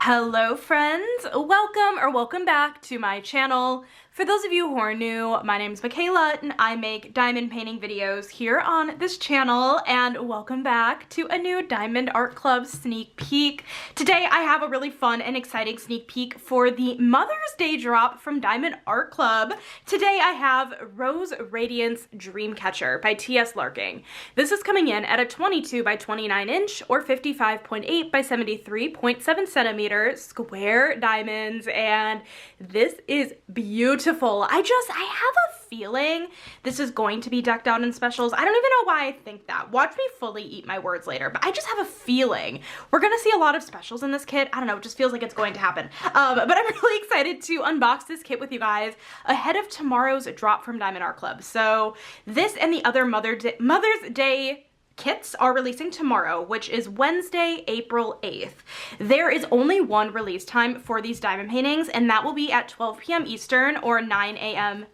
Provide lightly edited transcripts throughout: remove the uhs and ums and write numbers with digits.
Hello friends, welcome back to my channel. For those of you who are new, my name is Michaela and I make diamond painting videos here on this channel, and welcome back to a new Diamond Art Club sneak peek. Today I have a really fun and exciting sneak peek for the Mother's Day drop from Diamond Art Club. Today I have Rose Radiance Dreamcatcher by T.S. Larking. This is coming in at a 22 by 29 inch or 55.8 by 73.7 centimeter square diamonds, and this is beautiful. I have a feeling this is going to be decked out in specials. I don't even know why I think that. Watch me fully eat my words later, but I just have a feeling we're gonna see a lot of specials in this kit. I don't know, it just feels like it's going to happen. But I'm really excited to unbox this kit with you guys ahead of tomorrow's drop from Diamond Art Club. So this and the other Mother's Day kits are releasing tomorrow, which is Wednesday, April 8th. There is only one release time for these diamond paintings, and that will be at 12 p.m. Eastern or 9 a.m.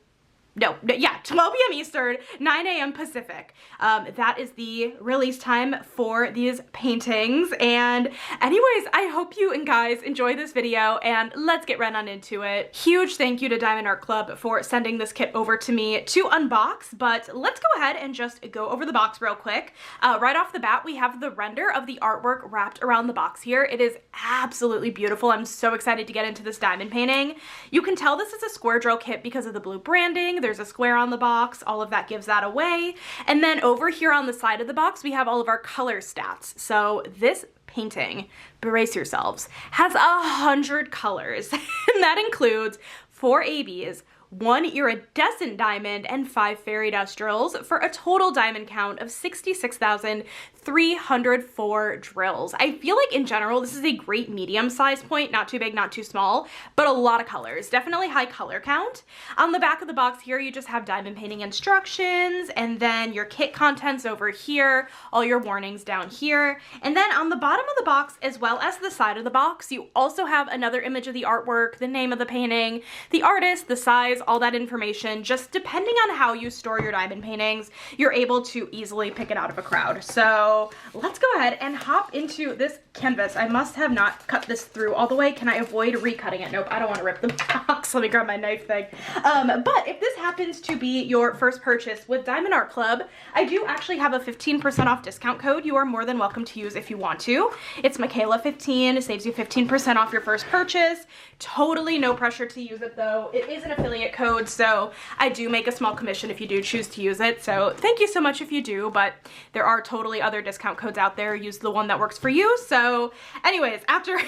12 p.m. Eastern, 9 a.m. Pacific. That is the release time for these paintings. And anyways, I hope you and guys enjoy this video, and let's get right on into it. Huge thank you to Diamond Art Club for sending this kit over to me to unbox, but let's go ahead and just go over the box real quick. Right off the bat, we have the render of the artwork wrapped around the box here. It is absolutely beautiful. I'm so excited to get into this diamond painting. You can tell this is a square drill kit because of the blue branding. There's a square on the box, all of that gives that away. And then over here on the side of the box, we have all of our color stats. So this painting, brace yourselves, has 100 colors, and that includes 4 ABs, 1 iridescent diamond, and 5 fairy dust drills for a total diamond count of 66,304 drills. I feel like in general this is a great medium size point, not too big, not too small, but a lot of colors, definitely high color count. On the back of the box here you just have diamond painting instructions, and then your kit contents over here, all your warnings down here, and then on the bottom of the box as well as the side of the box you also have another image of the artwork, the name of the painting, the artist, the size, all that information. Just depending on how you store your diamond paintings, you're able to easily pick it out of a crowd. So let's go ahead and hop into this canvas. I must have not cut this through all the way. Can I avoid recutting it? Nope, I don't want to rip the box. Let me grab my knife thing. But if this happens to be your first purchase with Diamond Art Club, I do actually have a 15% off discount code you are more than welcome to use if you want to. It's Michaela15. It saves you 15% off your first purchase. Totally no pressure to use it though. It is an affiliate code, so I do make a small commission if you do choose to use it. So thank you so much if you do, but there are totally other discount codes out there. Use the one that works for you. So anyways, after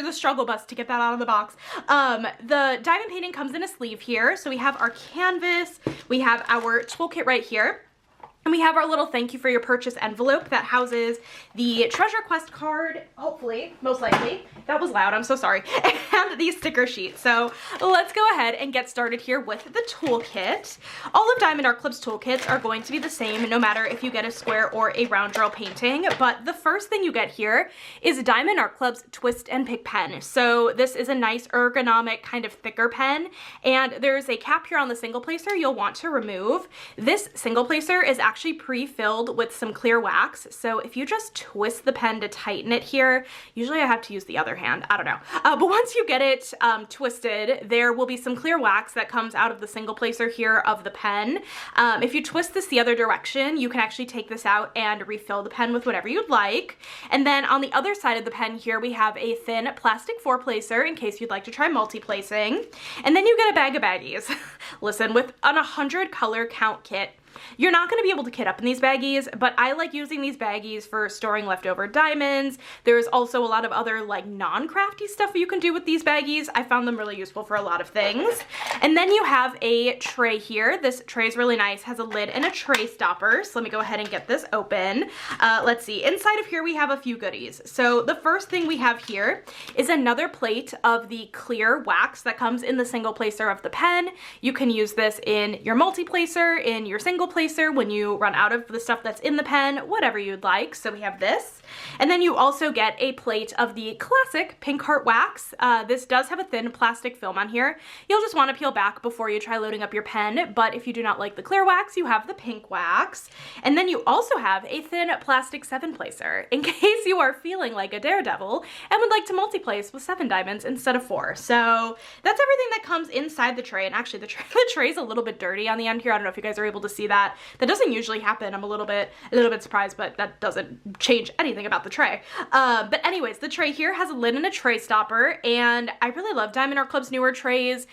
the struggle bus to get that out of the box, the diamond painting comes in a sleeve here. So we have our canvas, we have our toolkit right here. And we have our little thank you for your purchase envelope that houses the treasure quest card, hopefully, most likely. That was loud, I'm so sorry. And the sticker sheet. So let's go ahead and get started here with the toolkit. All of Diamond Art Club's toolkits are going to be the same no matter if you get a square or a round drill painting. But the first thing you get here is Diamond Art Club's Twist and Pick pen. So this is a nice ergonomic kind of thicker pen. And there's a cap here on the single placer you'll want to remove. This single placer is actually pre-filled with some clear wax, so if you just twist the pen to tighten it here, usually I have to use the other hand, I don't know, but once you get it twisted, there will be some clear wax that comes out of the single placer here of the pen. If you twist this the other direction, you can actually take this out and refill the pen with whatever you'd like. And then on the other side of the pen here we have a thin plastic 4-placer in case you'd like to try multi-placing, and then you get a bag of baggies. Listen, with an 100 color count kit, you're not going to be able to kit up in these baggies, but I like using these baggies for storing leftover diamonds. There's also a lot of other like non-crafty stuff you can do with these baggies. I found them really useful for a lot of things. And then you have a tray here. This tray is really nice, has a lid and a tray stopper. So let me go ahead and get this open. Let's see, inside of here we have a few goodies. So the first thing we have here is another plate of the clear wax that comes in the single placer of the pen. You can use this in your multi-placer, in your single single placer when you run out of the stuff that's in the pen, whatever you'd like. So we have this. And then you also get a plate of the classic Pink Heart wax. This does have a thin plastic film on here. You'll just want to peel back before you try loading up your pen, but if you do not like the clear wax, you have the pink wax. And then you also have a thin plastic 7-placer in case you are feeling like a daredevil and would like to multi-place with 7 diamonds instead of 4. So that's everything that comes inside the tray. And actually the tray is a little bit dirty on the end here. I don't know if you guys are able to see that. That doesn't usually happen. I'm a little bit surprised, but that doesn't change anything about the tray. But anyways, the tray here has a lid and a tray stopper, and I really love Diamond Art Club's newer trays.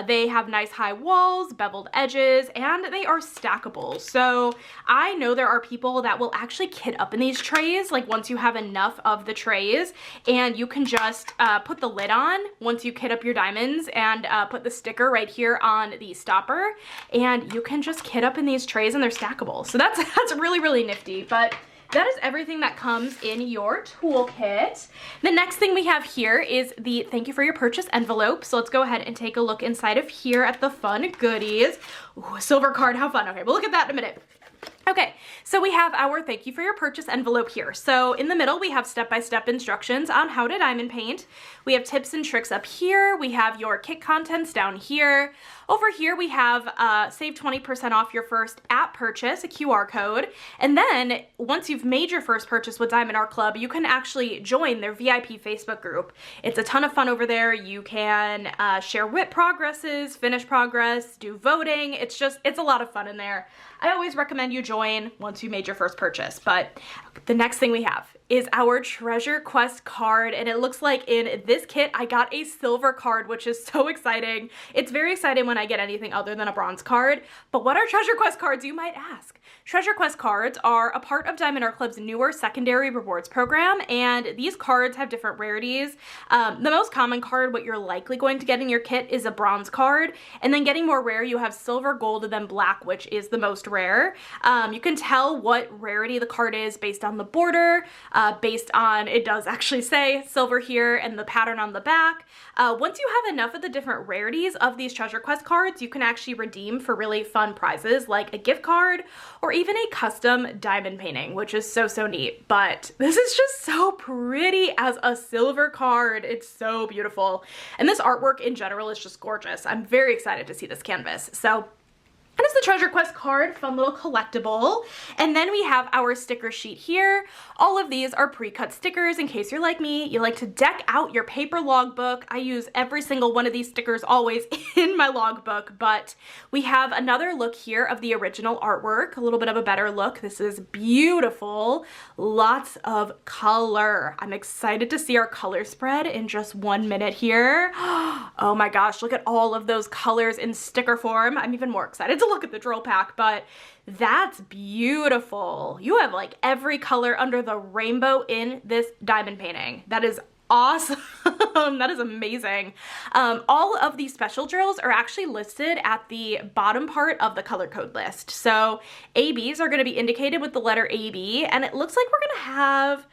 They have nice high walls, beveled edges, and they are stackable. So I know there are people that will actually kit up in these trays, like once you have enough of the trays, and you can just put the lid on once you kit up your diamonds and put the sticker right here on the stopper, and you can just kit up in these trays and they're stackable. So that's really, really nifty. But that is everything that comes in your toolkit. The next thing we have here is the thank you for your purchase envelope. So let's go ahead and take a look inside of here at the fun goodies. Ooh, a silver card, how fun. Okay, we'll look at that in a minute. Okay, so we have our thank you for your purchase envelope here. So in the middle, we have step-by-step instructions on how to diamond paint. We have tips and tricks up here. We have your kit contents down here. Over here, we have save 20% off your first app purchase, a QR code. And then once you've made your first purchase with Diamond Art Club, you can actually join their VIP Facebook group. It's a ton of fun over there. You can share WIP progresses, finish progress, do voting. It's a lot of fun in there. I always recommend you join once you made your first purchase. But the next thing we have is our treasure quest card, and it looks like in this kit I got a silver card, which is so exciting. It's very exciting when I get anything other than a bronze card. But what are treasure quest cards, you might ask? Treasure quest cards are a part of Diamond Art Club's newer secondary rewards program, and these cards have different rarities. The most common card, what you're likely going to get in your kit, is a bronze card, and then getting more rare, you have silver, gold, and then black, which is the most rare. You can tell what rarity the card is based on the border, based on, it does actually say silver here and the pattern on the back. Once you have enough of the different rarities of these treasure quest cards, you can actually redeem for really fun prizes like a gift card or even a custom diamond painting, which is so neat. But this is just so pretty as a silver card. It's so beautiful. And this artwork in general is just gorgeous. I'm very excited to see this canvas. So that is the treasure quest card, fun little collectible. And then we have our sticker sheet here. All of these are pre-cut stickers in case you're like me, you like to deck out your paper logbook. I use every single one of these stickers always in my logbook, but we have another look here of the original artwork, a little bit of a better look. This is beautiful. Lots of color. I'm excited to see our color spread in just 1 minute here. Oh my gosh, look at all of those colors in sticker form. I'm even more excited to look at the drill pack, but that's beautiful. You have like every color under the rainbow in this diamond painting. That is awesome. That is amazing. All of these special drills are actually listed at the bottom part of the color code list. So ABs are going to be indicated with the letter AB, and it looks like we're going to have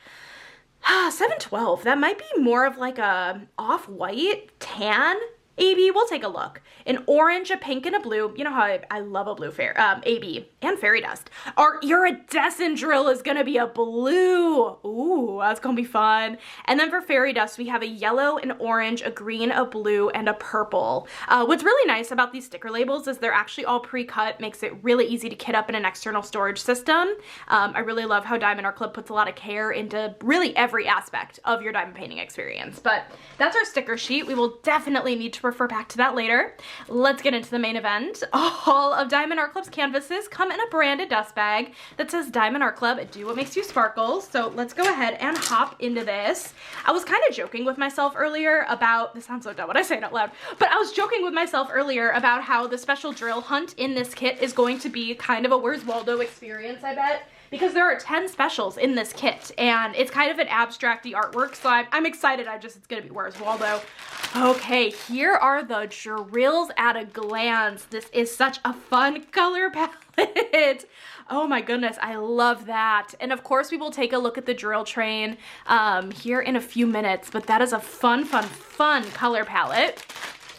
712. That might be more of like a off-white tan AB. We'll take a look. An orange, a pink, and a blue. You know how I love a blue AB and fairy dust. Our iridescent drill is gonna be a blue. Ooh, that's gonna be fun. And then for fairy dust, we have a yellow, an orange, a green, a blue, and a purple. What's really nice about these sticker labels is they're actually all pre-cut, makes it really easy to kit up in an external storage system. I really love how Diamond Art Club puts a lot of care into really every aspect of your diamond painting experience. But that's our sticker sheet. We will definitely need to refer back to that later. Let's get into the main event. All of Diamond Art Club's canvases come in a branded dust bag that says Diamond Art Club, do what makes you sparkle. So let's go ahead and hop into this. I was kind of joking with myself earlier about, this sounds so dumb when I say it out loud, but I was joking with myself earlier about how the special drill hunt in this kit is going to be kind of a Where's Waldo experience, I bet. Because there are 10 specials in this kit, and it's kind of an abstract-y artwork, so I'm excited. It's gonna be Where's Waldo. Okay, here are the drills at a glance. This is such a fun color palette. Oh my goodness, I love that. And of course, we will take a look at the drill train here in a few minutes, but that is a fun color palette.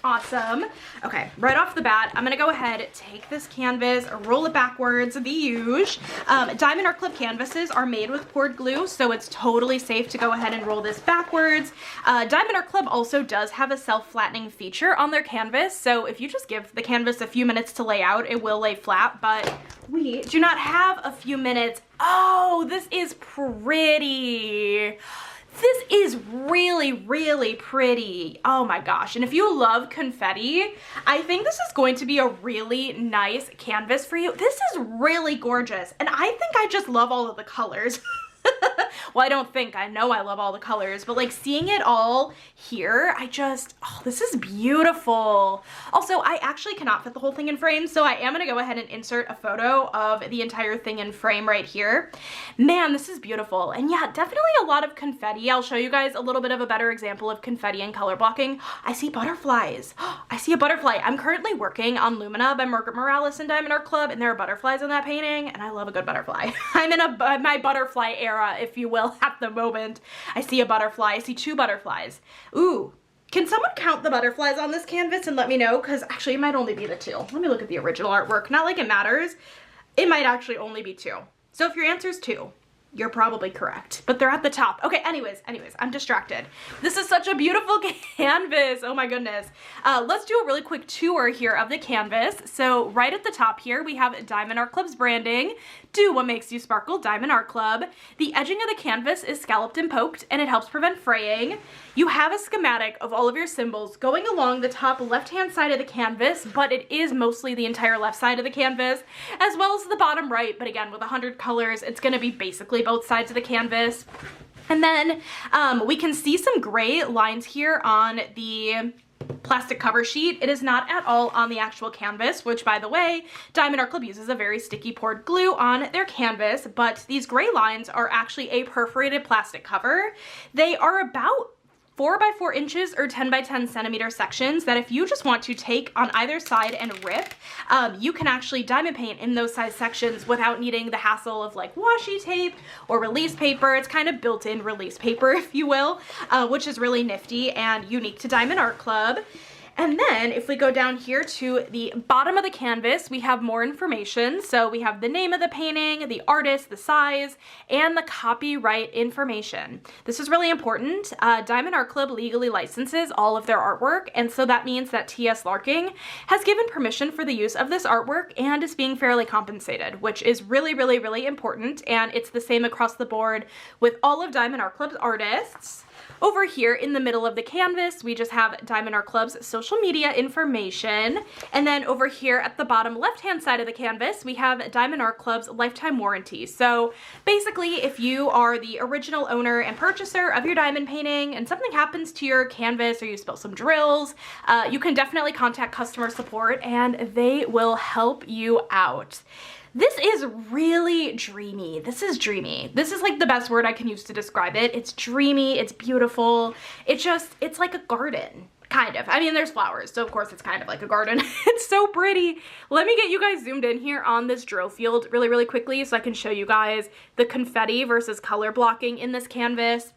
Awesome. Okay, right off the bat, I'm gonna go ahead, take this canvas, roll it backwards, the usual. Diamond Art Club canvases are made with poured glue, so it's totally safe to go ahead and roll this backwards. Diamond Art Club also does have a self-flattening feature on their canvas, so if you just give the canvas a few minutes to lay out, it will lay flat, but we do not have a few minutes. Oh, this is pretty. This is really, really pretty. Oh my gosh. And if you love confetti, I think this is going to be a really nice canvas for you. This is really gorgeous. And I think I just love all of the colors. Well, I don't think, I know I love all the colors, but like seeing it all here, oh, this is beautiful. Also, I actually cannot fit the whole thing in frame, so I am gonna go ahead and insert a photo of the entire thing in frame right here. Man, this is beautiful. And yeah, definitely a lot of confetti. I'll show you guys a little bit of a better example of confetti and color blocking. I see butterflies. I see a butterfly. I'm currently working on Lumina by Margaret Morales and Diamond Art Club, and there are butterflies in that painting, and I love a good butterfly. I'm in my butterfly era, if you will, at the moment. I see a butterfly. I see two butterflies. Ooh, can someone count the butterflies on this canvas and let me know? Because actually it might only be the two. Let me look at the original artwork. Not like it matters. It might actually only be two. So if your answer is two, you're probably correct, but they're at the top. Okay, anyways, I'm distracted. This is such a beautiful canvas. Oh my goodness. Let's do a really quick tour here of the canvas. So right at the top here, we have Diamond Art Club's branding. Do what makes you sparkle, Diamond Art Club. The edging of the canvas is scalloped and poked, and it helps prevent fraying. You have a schematic of all of your symbols going along the top left-hand side of the canvas, but it is mostly the entire left side of the canvas, as well as the bottom right, but again, with 100 colors, it's gonna be basically both sides of the canvas. And then we can see some gray lines here on the plastic cover sheet. It is not at all on the actual canvas, which by the way, Diamond Art Club uses a very sticky poured glue on their canvas, but these gray lines are actually a perforated plastic cover. They are about 4 by 4 inches or 10 by 10 centimeter sections that if you just want to take on either side and rip, you can actually diamond paint in those size sections without needing the hassle of like washi tape or release paper. It's kind of built-in release paper, if you will, which is really nifty and unique to Diamond Art Club. And then if we go down here to the bottom of the canvas, we have more information. So we have the name of the painting, the artist, the size, and the copyright information. This is really important. Diamond Art Club legally licenses all of their artwork, and so that means that TS Larking has given permission for the use of this artwork and is being fairly compensated, which is really, really, really important, and it's the same across the board with all of Diamond Art Club's artists. Over here in the middle of the canvas, we just have Diamond Art Club's social media information. And then over here at the bottom left-hand side of the canvas, we have Diamond Art Club's lifetime warranty. So basically, if you are the original owner and purchaser of your diamond painting and something happens to your canvas or you spill some drills, you can definitely contact customer support and they will help you out. This is really dreamy. This is dreamy. This is like the best word I can use to describe it. It's dreamy, it's beautiful. It's like a garden, kind of. I mean, there's flowers, so of course it's kind of like a garden. It's so pretty. Let me get you guys zoomed in here on this drill field really, really quickly so I can show you guys the confetti versus color blocking in this canvas.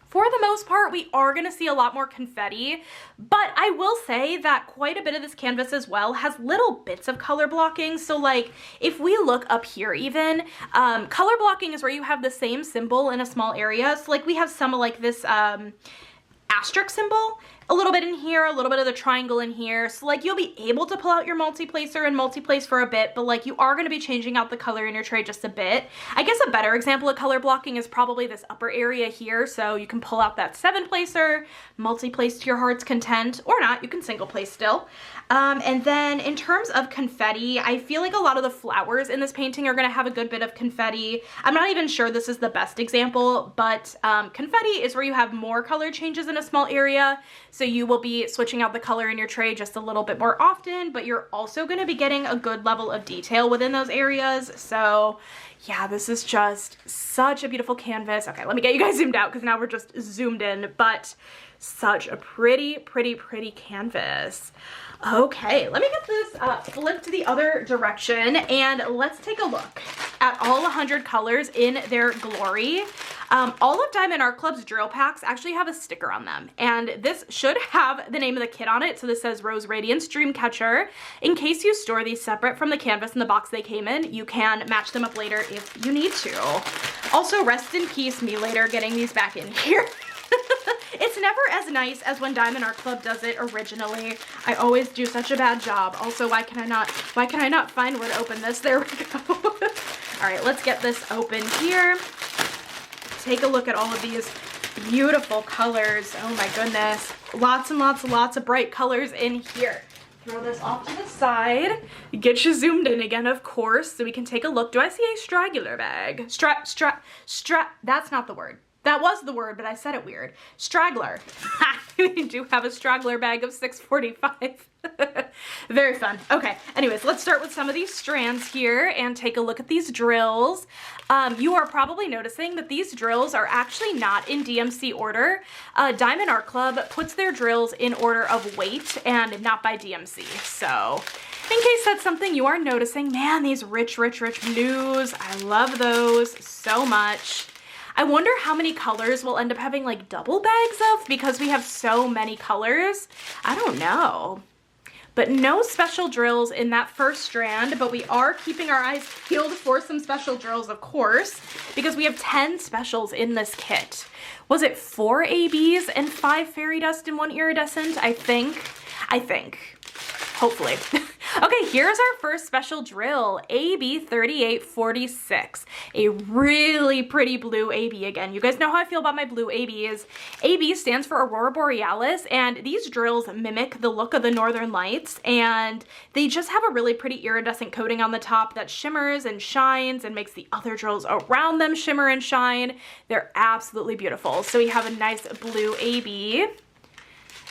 For the most part, we are going to see a lot more confetti, but I will say that quite a bit of this canvas as well has little bits of color blocking. So like if we look up here even, color blocking is where you have the same symbol in a small area. So like we have some like this asterisk symbol, a little bit in here, a little bit of the triangle in here. So like you'll be able to pull out your multi-placer and multi-place for a bit, but like you are going to be changing out the color in your tray just a bit. I guess a better example of color blocking is probably this upper area here. So you can pull out that 7-placer, multi-place to your heart's content, or not, you can single place still. And then in terms of confetti, I feel like a lot of the flowers in this painting are going to have a good bit of confetti. I'm not even sure this is the best example, but confetti is where you have more color changes in a small area. So you will be switching out the color in your tray just a little bit more often, but you're also going to be getting a good level of detail within those areas. So yeah, this is just such a beautiful canvas. Okay, let me get you guys zoomed out because now we're just zoomed in, but such a pretty, pretty, pretty canvas. Okay, let me get this flipped the other direction and let's take a look at all 100 colors in their glory. All of Diamond Art Club's drill packs actually have a sticker on them, and this should have the name of the kit on it. So this says Rose Radiance Dreamcatcher. In case you store these separate from the canvas and the box they came in, you can match them up later if you need to. Also, rest in peace me later getting these back in here. It's never as nice as when Diamond Art Club does it originally. I always do such a bad job. Also, why can I not find where to open this? There we go. All right, let's get this open here. Take a look at all of these beautiful colors. Oh my goodness. Lots and lots of bright colors in here. Throw this off to the side. Get you zoomed in again, of course, so we can take a look. Do I see a straggler bag? That's not the word. That was the word, but I said it weird. Straggler. We do have a straggler bag of 645. Very fun. Okay, anyways, let's start with some of these strands here and take a look at these drills. You are probably noticing that these drills are actually not in DMC order. Diamond Art Club puts their drills in order of weight and not by DMC. So in case that's something you are noticing, man, these rich blues, I love those so much. I wonder how many colors we'll end up having like double bags of because we have so many colors. I don't know. But no special drills in that first strand, but we are keeping our eyes peeled for some special drills, of course, because we have 10 specials in this kit. Was it 4 ABs and 5 fairy dust and 1 iridescent? I think. Hopefully. Okay, here's our first special drill, AB 3846. A really pretty blue AB again. You guys know how I feel about my blue ABs. AB stands for Aurora Borealis, and these drills mimic the look of the Northern Lights, and they just have a really pretty iridescent coating on the top that shimmers and shines and makes the other drills around them shimmer and shine. They're absolutely beautiful. So we have a nice blue AB.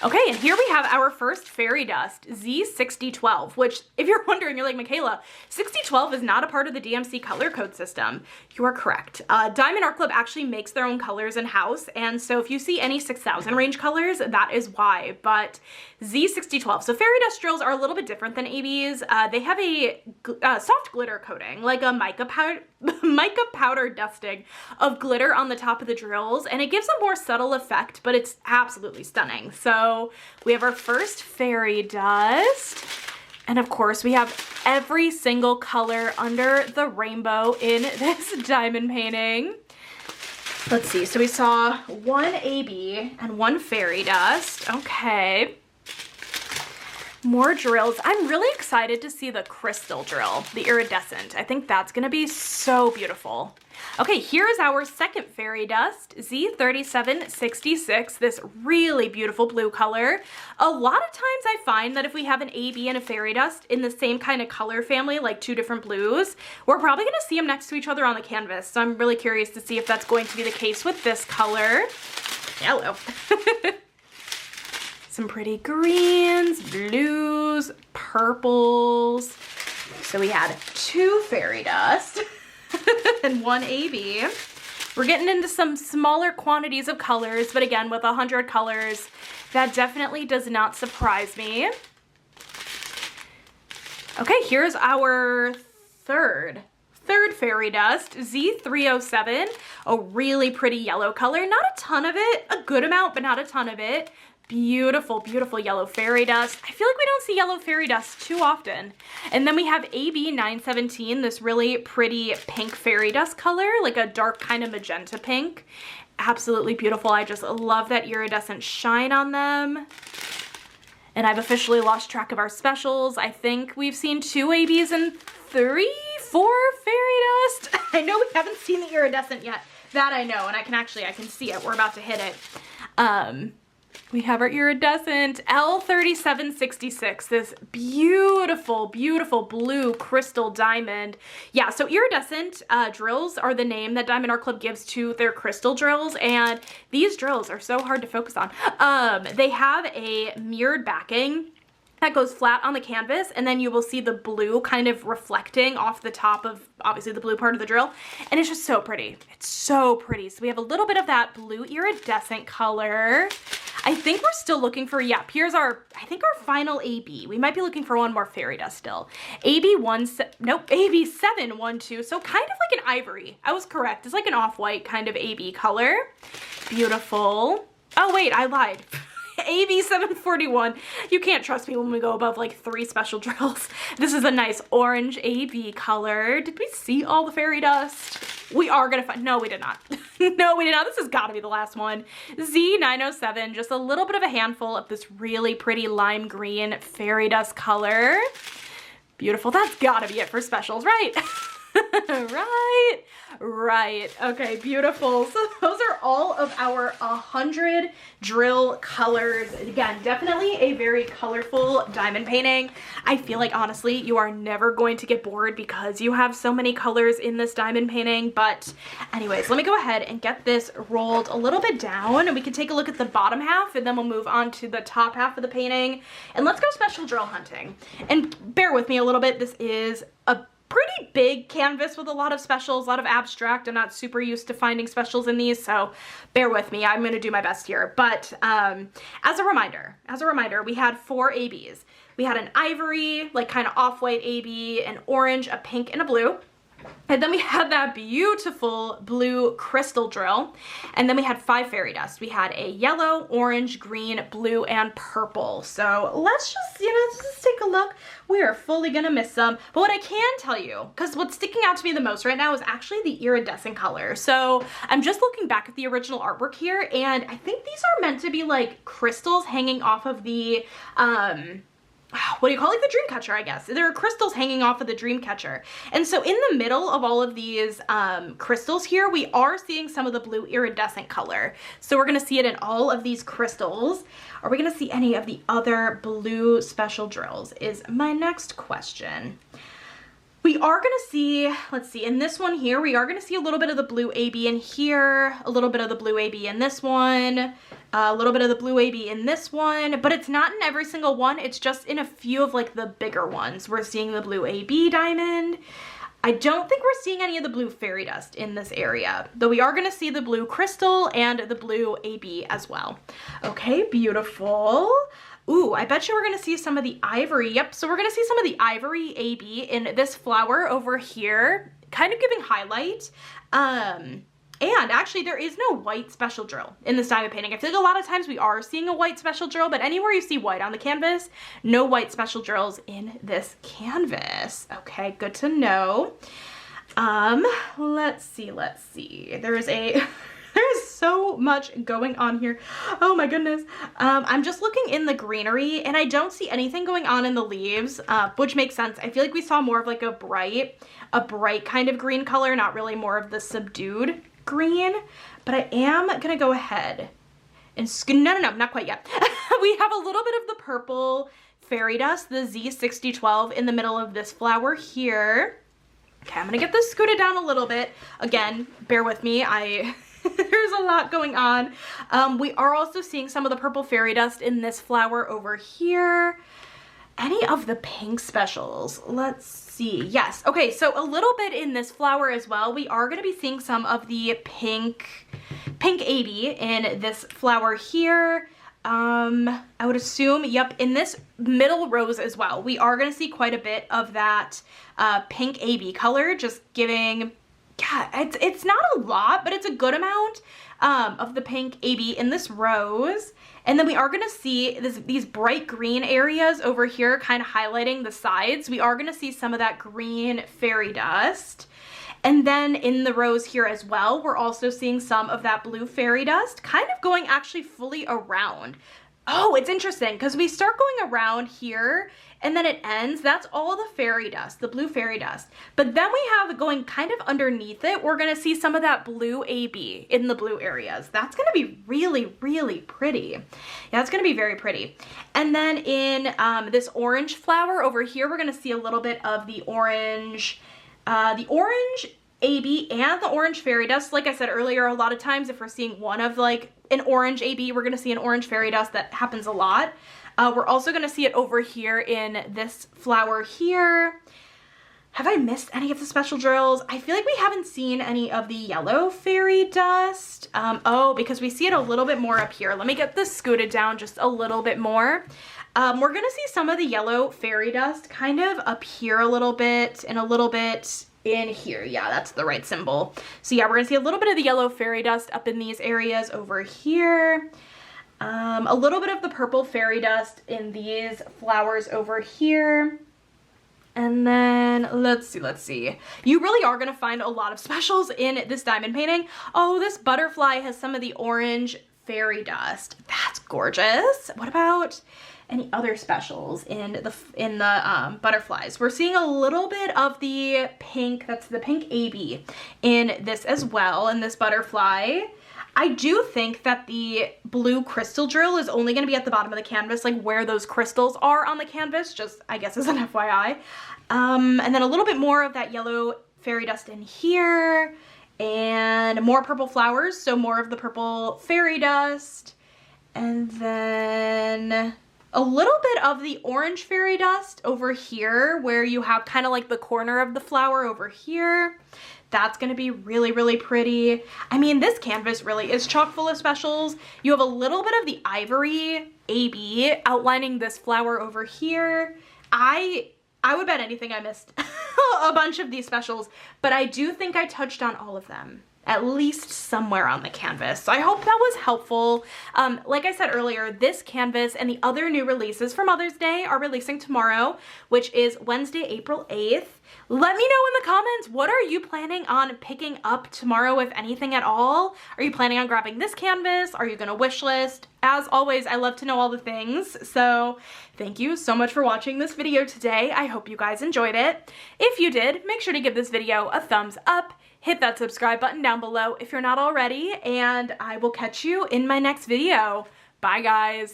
Okay, and here we have our first fairy dust, Z6012, which, if you're wondering, you're like, Michaela, 6012 is not a part of the DMC color code system. You are correct. Diamond Art Club actually makes their own colors in-house, and so if you see any 6000 range colors, that is why, but Z6012. So fairy dust drills are a little bit different than ABs. They have a soft glitter coating, like a mica powder dusting of glitter on the top of the drills, and it gives a more subtle effect, but it's absolutely stunning. So we have our first fairy dust, and of course we have every single color under the rainbow in this diamond painting. Let's see, so we saw 1 AB and 1 fairy dust. Okay. More drills. I'm really excited to see the crystal drill, the iridescent. I think that's gonna be so beautiful. Okay, here's our second fairy dust, Z3766, this really beautiful blue color. A lot of times I find that if we have an AB and a fairy dust in the same kind of color family, like 2 different blues, we're probably gonna see them next to each other on the canvas. So I'm really curious to see if that's going to be the case with this color. Yellow. Some pretty greens, blues, purples. So we had 2 fairy dust and 1 AB. We're getting into some smaller quantities of colors, but again, with 100 colors, that definitely does not surprise me. Okay, here's our third fairy dust, Z307, a really pretty yellow color. Not a ton of it, a good amount, but not a ton of it. Beautiful, beautiful yellow fairy dust. I feel like we don't see yellow fairy dust too often. And then we have AB 917, this really pretty pink fairy dust color, like a dark kind of magenta pink. Absolutely beautiful. I just love that iridescent shine on them. And I've officially lost track of our specials. I think we've seen 2 ABs and 3, 4 fairy dust. I know we haven't seen the iridescent yet. That I know, and I can see it. We're about to hit it. We have our iridescent L3766, this beautiful, beautiful blue crystal diamond. Yeah, so iridescent drills are the name that Diamond Art Club gives to their crystal drills, and these drills are so hard to focus on. They have a mirrored backing that goes flat on the canvas, and then you will see the blue kind of reflecting off the top of, obviously, the blue part of the drill, and it's just so pretty. It's so pretty. So we have a little bit of that blue iridescent color. I think we're still looking for, yep, here's our, I think our final AB. We might be looking for one more fairy dust still. AB712, so kind of like an ivory. I was correct. It's like an off-white kind of AB color. Beautiful. Oh wait, I lied. AB741. You can't trust me when we go above like 3 special drills. This is a nice orange AB color. Did we see all the fairy dust? We are gonna find, no, we did not. No, we did not. This has gotta be the last one. Z907, just a little bit of a handful of this really pretty lime green fairy dust color. Beautiful. That's gotta be it for specials, right? Right. Okay, beautiful. So those are all of our 100 drill colors. Again, definitely a very colorful diamond painting. I feel like honestly, you are never going to get bored because you have so many colors in this diamond painting. But anyways, let me go ahead and get this rolled a little bit down and we can take a look at the bottom half and then we'll move on to the top half of the painting. And let's go special drill hunting. And bear with me a little bit. This is a pretty big canvas with a lot of specials, a lot of abstract. I'm not super used to finding specials in these, so bear with me. I'm gonna do my best here. But as a reminder, we had 4 ABs. We had an ivory, like kind of off-white AB, an orange, a pink, and a blue. And then we had that beautiful blue crystal drill. And then we had 5 fairy dust. We had a yellow, orange, green, blue, and purple. So let's just, let's just take a look. We are fully gonna miss some. But what I can tell you, because what's sticking out to me the most right now is actually the iridescent color. So I'm just looking back at the original artwork here, and I think these are meant to be like crystals hanging off of the, what do you call it? Like the Dreamcatcher, I guess. There are crystals hanging off of the Dreamcatcher. And so in the middle of all of these crystals here, we are seeing some of the blue iridescent color. So we're gonna see it in all of these crystals. Are we gonna see any of the other blue special drills is my next question. We are gonna see, let's see, in this one here, we are gonna see a little bit of the blue AB in here, a little bit of the blue AB in this one, a little bit of the blue AB in this one, but it's not in every single one. It's just in a few of like the bigger ones. We're seeing the blue AB diamond. I don't think we're seeing any of the blue fairy dust in this area, though we are gonna see the blue crystal and the blue AB as well. Okay, beautiful. Ooh, I bet you we're gonna see some of the ivory. Yep, so we're gonna see some of the ivory AB in this flower over here, kind of giving highlight. And actually there is no white special drill in this diamond painting. I feel like a lot of times we are seeing a white special drill, but anywhere you see white on the canvas, no white special drills in this canvas. Okay, good to know. Let's see. There's so much going on here. Oh my goodness. I'm just looking in the greenery and I don't see anything going on in the leaves, which makes sense. I feel like we saw more of like a bright kind of green color, not really more of the subdued green, but I am gonna go ahead and no, not quite yet. We have a little bit of the purple fairy dust, the Z6012 in the middle of this flower here. Okay, I'm gonna get this scooted down a little bit. Again, bear with me. There's a lot going on. We are also seeing some of the purple fairy dust in this flower over here. Any of the pink specials? Let's see. Yes. Okay, so a little bit in this flower as well. We are going to be seeing some of the pink AB in this flower here. I would assume, yep, in this middle rose as well. We are going to see quite a bit of that pink AB color, just giving, yeah, it's not a lot, but it's a good amount of the pink AB in this rose. And then we are gonna see these bright green areas over here kind of highlighting the sides. We are gonna see some of that green fairy dust. And then in the rose here as well, we're also seeing some of that blue fairy dust kind of going actually fully around. Oh, it's interesting because we start going around here and then it ends. That's all the fairy dust, the blue fairy dust. But then we have going kind of underneath it, we're gonna see some of that blue AB in the blue areas. That's gonna be really, really pretty. Yeah, it's gonna be very pretty. And then in this orange flower over here, we're gonna see a little bit of the orange AB and the orange fairy dust. Like I said earlier, a lot of times if we're seeing one of like an orange AB, we're gonna see an orange fairy dust. That happens a lot. We're also gonna see it over here in this flower here. Have I missed any of the special drills? I feel like we haven't seen any of the yellow fairy dust. Oh, because we see it a little bit more up here. Let me get this scooted down just a little bit more. We're gonna see some of the yellow fairy dust kind of up here a little bit and a little bit in here. Yeah, that's the right symbol. So yeah, we're gonna see a little bit of the yellow fairy dust up in these areas over here. A little bit of the purple fairy dust in these flowers over here. And then let's see. You really are gonna find a lot of specials in this diamond painting. Oh, this butterfly has some of the orange fairy dust. That's gorgeous. What about any other specials in the butterflies? We're seeing a little bit of the pink, that's the pink AB in this as well, in this butterfly. I do think that the blue crystal drill is only going to be at the bottom of the canvas, like where those crystals are on the canvas, just I guess as an FYI. And then a little bit more of that yellow fairy dust in here, and more purple flowers, so more of the purple fairy dust, and then a little bit of the orange fairy dust over here where you have kind of like the corner of the flower over here. That's gonna be really, really pretty. I mean, this canvas really is chock full of specials. You have a little bit of the ivory AB outlining this flower over here. I would bet anything I missed a bunch of these specials, but I do think I touched on all of them, at least somewhere on the canvas. So I hope that was helpful. Like I said earlier, this canvas and the other new releases for Mother's Day are releasing tomorrow, which is Wednesday, April 8th. Let me know in the comments, what are you planning on picking up tomorrow, if anything at all? Are you planning on grabbing this canvas? Are you gonna wish list? As always, I love to know all the things. So thank you so much for watching this video today. I hope you guys enjoyed it. If you did, make sure to give this video a thumbs up. Hit that subscribe button down below if you're not already, and I will catch you in my next video. Bye, guys.